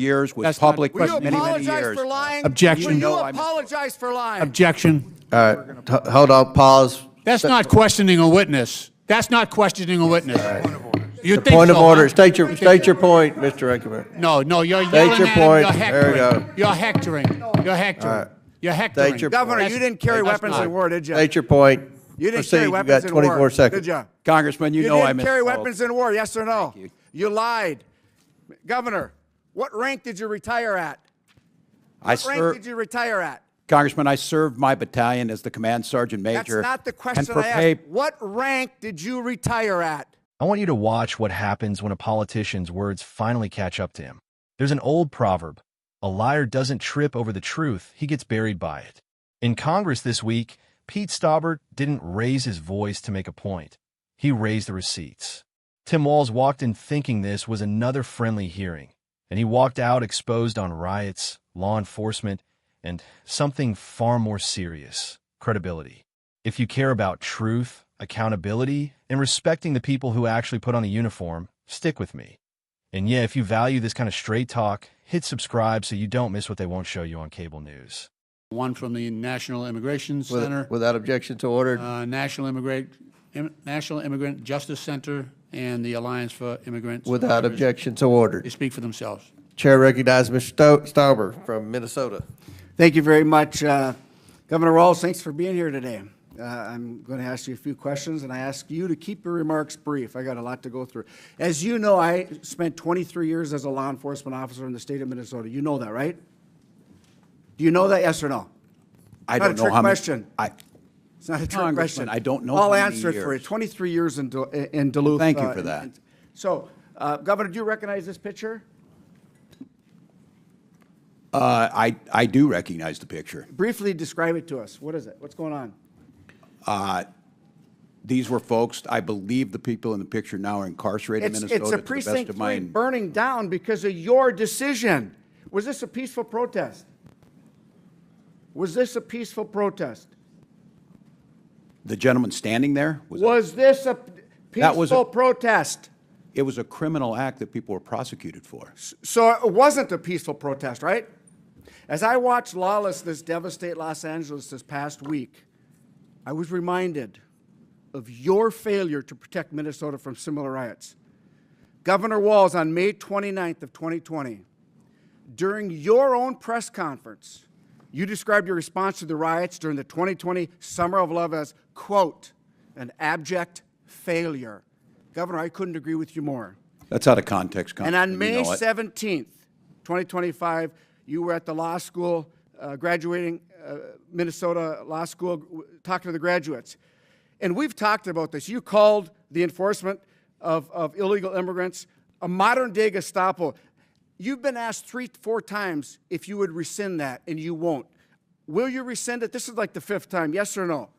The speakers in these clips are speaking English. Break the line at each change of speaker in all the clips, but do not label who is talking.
years with
That's
public
not-
for
Will you
many, many
apologize
years.
for lying?
Objection.
Will you
No, I misspoke.
apologize for lying?
Objection.
All right, hold on, pause.
That's not questioning a witness. That's not questioning a witness. You think
Point of
so,
order.
huh?
State your point, Mr. Eckerman.
No, you're
State
yelling
your
at
point.
him. You're
There we
hectoring.
go.
You're hectoring. You're hectoring.
right.
You're hectoring.
State your
Governor,
point.
you didn't carry
That's
weapons
not-
in war, did you?
State your point.
You didn't
Proceed.
carry
You
weapons
got
in
24
war,
seconds.
did you?
Congressman, you know I
didn't carry
misspoke.
weapons in war, yes or no? You lied. Governor, what rank did you retire at? What rank did you retire at?
Congressman, I served my battalion as the command sergeant major.
That's not the question I asked. What rank did you retire at?
I want you to watch what happens when a politician's words finally catch up to him. There's an old proverb: a liar doesn't trip over the truth, he gets buried by it. In Congress this week, Pete Stauber didn't raise his voice to make a point. He raised the receipts. Tim Walz walked in thinking this was another friendly hearing, and he walked out exposed on riots, law enforcement, and something far more serious: credibility. If you care about truth, accountability, and respecting the people who actually put on a uniform, stick with me. And yeah, if you value this kind of straight talk, hit subscribe so you don't miss what they won't show you on cable news.
One from the National Immigration Center,
Without objection to order.
National Immigrant Justice Center, and the Alliance for Immigrants.
Without objection to order.
They speak for themselves.
Chair recognizes Mr. Stauber from Minnesota.
Thank you very much. Governor Walz, thanks for being here today. I'm going to ask you a few questions, and I ask you to keep your remarks brief. I got a lot to go through. As you know, I spent 23 years as a law enforcement officer in the state of Minnesota. You know that, right? Do you know that, yes or no?
I don't know how many.
It's not a trick
Congressman,
question.
I don't know
I'll
how many
answer it for you.
years.
23 years in Duluth.
Thank you for that.
So, Governor, do you recognize this picture?
I do recognize the picture.
Briefly describe it to us. What is it? What's going on?
These were folks, I believe the people in the picture now are incarcerated in Minnesota.
It's a
to the best
precinct
of
3
my
burning down because of your decision. Was this a peaceful protest? Was this a peaceful protest?
The gentleman standing there?
Was this a
That was
peaceful protest?
It was a criminal act that people were prosecuted for.
So it wasn't a peaceful protest, right? As I watched lawlessness devastate Los Angeles this past week, I was reminded of your failure to protect Minnesota from similar riots. Governor Walz, on May 29th of 2020, during your own press conference, you described your response to the riots during the 2020 Summer of Love as, quote, an abject failure. Governor, I couldn't agree with you more.
That's out of context,
And
Congressman.
on May
You know it.
17th, 2025, you were at the law school, graduating Minnesota Law School, talking to the graduates. And we've talked about this. You called the enforcement of illegal immigrants a modern-day Gestapo. You've been asked 3-4 times if you would rescind that, and you won't. Will you rescind it? This is like the 5th time, yes or no?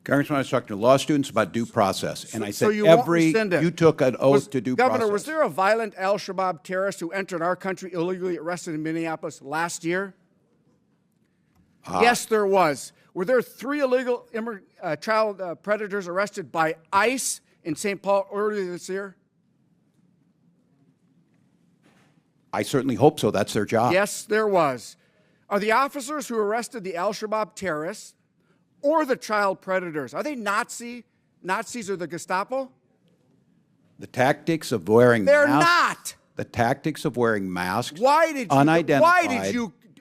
Congressman, I was talking to law students about due process, and I said
you won't rescind it.
you took an oath to due process.
Governor, was there a violent al-Shabaab terrorist who entered our country illegally, arrested in Minneapolis last year? Yes, there was. Were there 3 illegal child predators arrested by ICE in St. Paul earlier this year?
I certainly hope so. That's their job.
Yes, there was. Are the officers who arrested the al-Shabaab terrorists or the child predators, are they Nazis or the Gestapo?
The tactics of wearing
They're
masks.
not.
The tactics of wearing masks.
Why did you,
unidentified.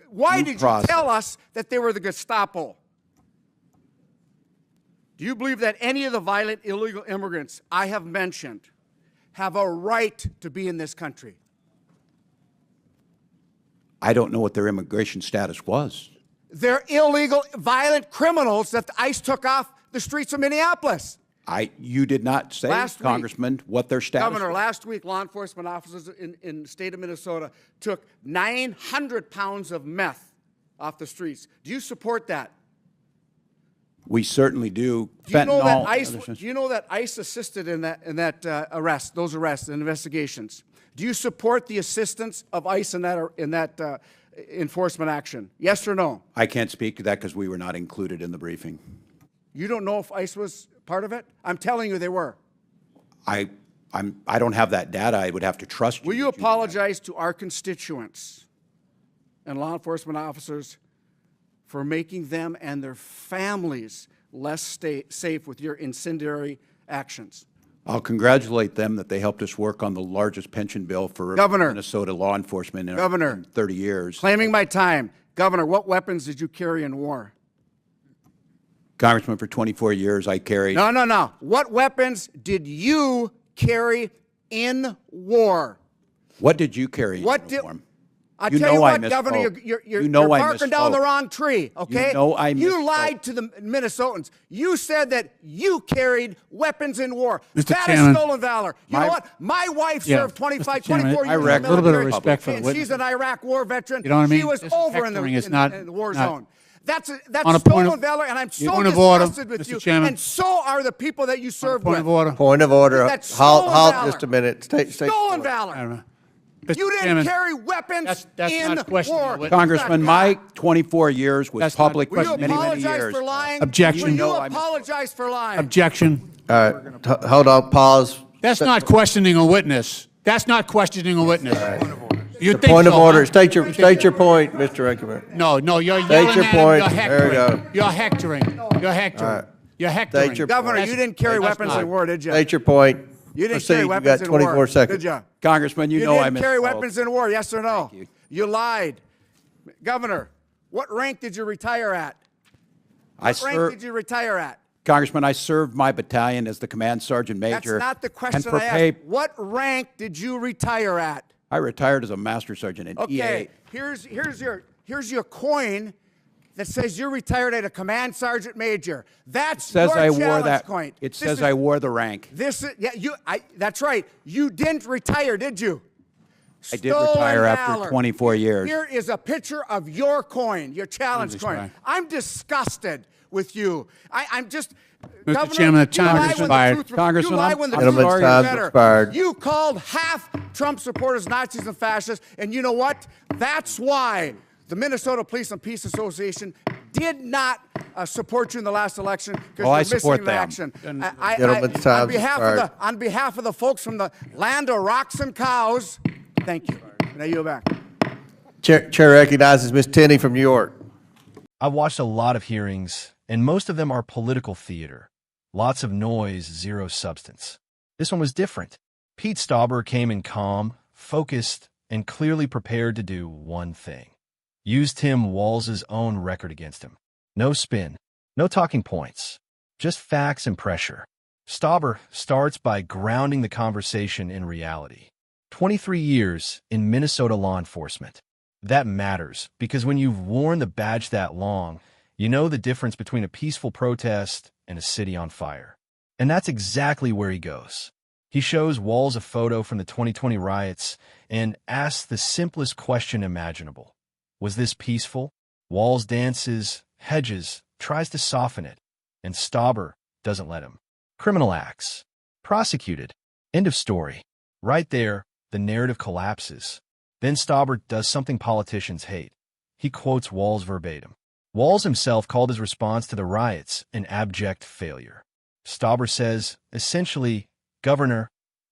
why
due
did you
process.
tell us that they were the Gestapo? Do you believe that any of the violent illegal immigrants I have mentioned have a right to be in this country?
I don't know what their immigration status was.
They're illegal, violent criminals that the ICE took off the streets of Minneapolis.
You did not say,
Last week,
Congressman, what their status
Governor,
was.
last week, law enforcement officers in the state of Minnesota took 900 pounds of meth off the streets. Do you support that?
We certainly do.
Do you know that
Fentanyl,
ICE?
other things.
Do you know that ICE assisted in that those arrests and investigations? Do you support the assistance of ICE in that enforcement action? Yes or no?
I can't speak to that because we were not included in the briefing.
You don't know if ICE was part of it? I'm telling you they were.
I don't have that data. I would have to trust you.
Will you
that know that.
apologize to our constituents and law enforcement officers for making them and their families less safe with your incendiary actions.
I'll congratulate them that they helped us work on the largest pension bill for
Governor.
Minnesota law enforcement in
Governor.
30 years.
Claiming my time. Governor, what weapons did you carry in war?
Congressman, for 24 years, I carried.
No. What weapons did you carry in war?
What did you carry in
What did?
uniform?
I'll
You
tell you
know I
what, Governor,
misspoke.
you're
You know I
barking down the
misspoke.
wrong tree, okay?
You know I
You
misspoke.
lied to the Minnesotans. You said that you carried weapons in war.
Mr.
That
Chairman.
is stolen valor. You know what? My wife served 25,
Mr. Chairman,
24 years
I
in the
reckon-
a little bit of
military,
respect for the
and
witness.
she's an Iraq war veteran.
You know what I mean?
She was
This
over in
hectoring is
the
not-
war
not-
zone. That's
On a point
stolen
of-
valor, and I'm so
Point of order,
disgusted with
Mr.
you.
Chairman.
And so are the people that you served
Point
with.
of order.
Point of order.
That's stolen
Halt
valor.
just a minute. State
Stolen
point.
valor.
Mr.
You didn't
Chairman,
carry weapons
that's
in
not questioning
war.
the witness.
Congressman, my 24 years was
That's not
public
Will
for
you
many, many
apologize
years.
for lying?
Objection.
Will you
know I misspoke.
apologize for lying?
Objection.
All right, hold on, pause.
That's not questioning a witness. That's not questioning a witness. You think
Point of
so,
order.
huh?
State your point, Mr. Eckerman.
No, you're
State
yelling
your
at
point.
him.
There we go.
You're hectoring. You're hectoring. You're hectoring.
State your
Governor,
point.
you didn't carry
that's
weapons
not-
in war, did you?
State your point.
You didn't
Proceed.
carry
You
weapons
got
in war,
24 seconds.
did you?
Congressman, you
You
know I
didn't carry
misspoke.
weapons in war, yes or no?
you.
You lied. Governor, what rank did you retire at?
I
What rank
served,
did you retire at?
Congressman, I served my battalion as the command sergeant
That's
major.
not the
and
question
for
I
pay-
asked. What rank did you retire at?
I retired as a master sergeant in
Okay,
EA.
here's your coin that says you're retired at a command sergeant major. That's
Says
your
I wore
challenge
that.
coin.
It
This
says
is-
I wore the rank.
This is that's right. You didn't retire, did you?
I did
Stolen
retire after
valor.
24 years.
Here is a picture of your coin, your challenge
this
coin.
guy.
I'm disgusted with you. I'm just.
Mr.
Governor,
Chairman, the
you
time
lie
is
when the
expired.
truth-
Congressman,
you lie
I'm-
when the
I'm
truth
Gentleman's
is
time's
better.
expired.
You called half Trump supporters Nazis and fascists, and you know what? That's why the Minnesota Police and Peace Association did not support you in the last election because
Oh, I
you're missing
support
in
them.
action.
Gentleman's time's expired.
On behalf of the folks from the land of rocks and cows, thank you. Now you go back.
Chair recognizes Ms. Tenney from New York.
I've watched a lot of hearings, and most of them are political theater. Lots of noise, zero substance. This one was different. Pete Stauber came in calm, focused, and clearly prepared to do one thing. Use Tim Walz's own record against him. No spin, no talking points, just facts and pressure. Stauber starts by grounding the conversation in reality. 23 years in Minnesota law enforcement. That matters because when you've worn the badge that long, you know the difference between a peaceful protest and a city on fire. And that's exactly where he goes. He shows Walz a photo from the 2020 riots and asks the simplest question imaginable. Was this peaceful? Walz dances, hedges, tries to soften it, and Stauber doesn't let him. Criminal acts. Prosecuted. End of story. Right there, the narrative collapses. Then Stauber does something politicians hate. He quotes Walz verbatim. Walz himself called his response to the riots an abject failure. Stauber says, essentially, Governor,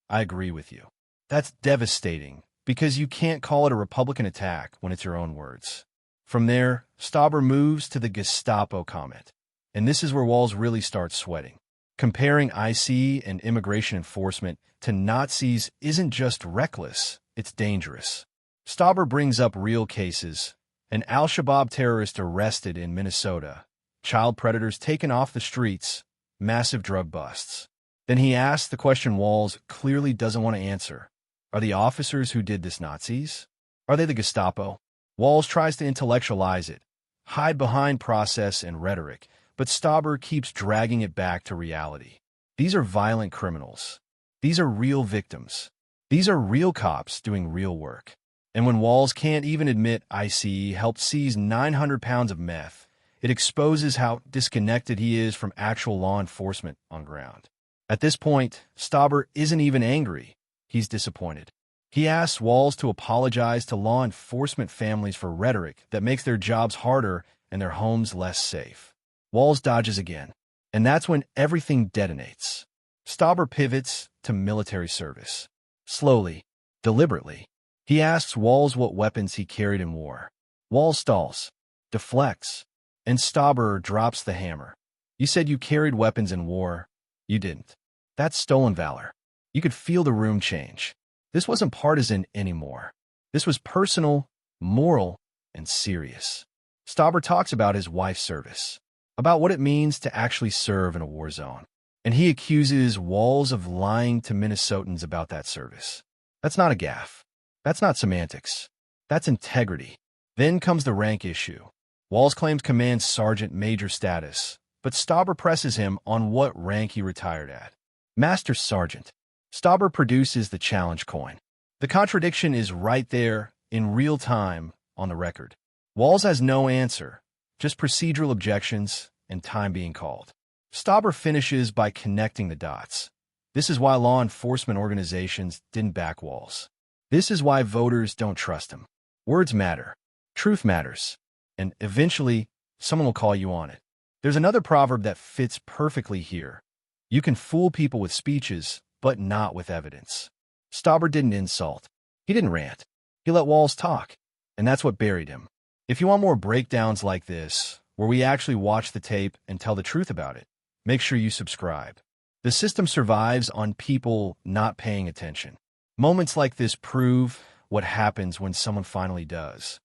I agree with you. That's devastating because you can't call it a Republican attack when it's your own words. From there, Stauber moves to the Gestapo comment. And this is where Walz really starts sweating. Comparing IC and immigration enforcement to Nazis isn't just reckless, it's dangerous. Stauber brings up real cases. An al-Shabaab terrorist arrested in Minnesota, child predators taken off the streets, massive drug busts. Then he asks the question Walz clearly doesn't want to answer. Are the officers who did this Nazis? Are they the Gestapo? Walz tries to intellectualize it, hide behind process and rhetoric, but Stauber keeps dragging it back to reality. These are violent criminals. These are real victims. These are real cops doing real work. And when Walz can't even admit ICE helped seize 900 pounds of meth, it exposes how disconnected he is from actual law enforcement on ground. At this point, Stauber isn't even angry. He's disappointed. He asks Walz to apologize to law enforcement families for rhetoric that makes their jobs harder and their homes less safe. Walz dodges again, and that's when everything detonates. Stauber pivots to military service. Slowly, deliberately, he asks Walz what weapons he carried in war. Walz stalls, deflects, and Stauber drops the hammer. You said you carried weapons in war. You didn't. That's stolen valor. You could feel the room change. This wasn't partisan anymore. This was personal, moral, and serious. Stauber talks about his wife's service, about what it means to actually serve in a war zone. And he accuses Walz of lying to Minnesotans about that service. That's not a gaffe. That's not semantics. That's integrity. Then comes the rank issue. Walz claims command sergeant major status, but Stauber presses him on what rank he retired at. Master Sergeant. Stauber produces the challenge coin. The contradiction is right there in real time on the record. Walz has no answer, just procedural objections and time being called. Stauber finishes by connecting the dots. This is why law enforcement organizations didn't back Walz. This is why voters don't trust him. Words matter. Truth matters. And eventually, someone will call you on it. There's another proverb that fits perfectly here. You can fool people with speeches, but not with evidence. Stauber didn't insult. He didn't rant. He let Walz talk. And that's what buried him. If you want more breakdowns like this, where we actually watch the tape and tell the truth about it, make sure you subscribe. The system survives on people not paying attention. Moments like this prove what happens when someone finally does.